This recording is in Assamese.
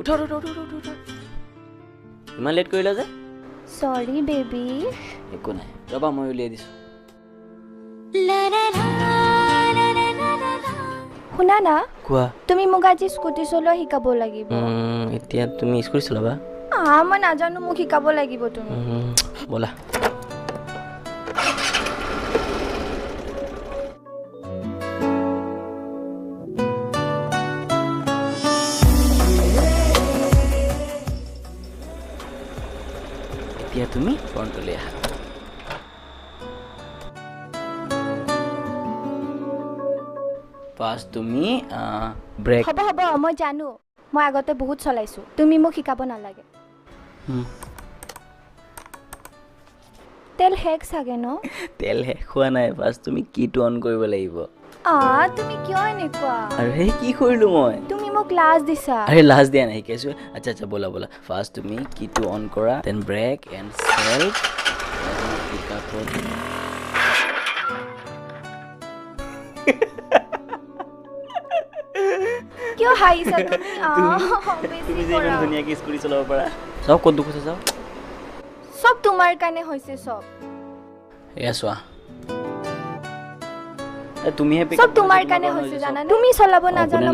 উঠা ইমান লেট কৰিলা যে সৰি বেবি একো নাই ৰবা মই উলিয়াই দিছো শুনা না কোৱা তুমি মোক আজি স্কুটি চলোৱা শিকাব লাগিব এতিয়া তুমি স্কুটি চলাবা মই নাজানো মোক শিকাব লাগিব তুমি ব'লা এতিয়া তুমি ফ্ৰণ্টলৈ আহা ফাৰ্ষ্ট তুমি ব্ৰেক হ'ব মই জানো মই আগতে বহুত চলাইছো তুমি মোক শিকাব নালাগে তেল শেষ চাগে ন তেল শেষ হোৱা নাই ফাৰ্ষ্ট তুমি কিটো অন কৰিব লাগিব তুমি কিয় এনেকুৱা আৰু সেই কি কৰিলো মই তুমি মোক লাজ দিছা আৰে লাজ দিয়া নাই শিকাইছো আচ্ছা ব'লা ফাৰ্ষ্ট তুমি কিটো অন কৰা দেন ব্ৰেক এণ্ড চেল্ফ পিকআপত কিয় হাঁহিছা তুমি যে ইমান ধুনীয়াকৈ স্কুটি চলাব পাৰা চাওক ক'ত দুখ আছে চাওক চব তোমাৰ কাৰণে হৈছে চব এয়া চোৱা তুমিহে চব তোমাৰ কাৰণে হৈছে জানানে তুমি চলাব নাজানা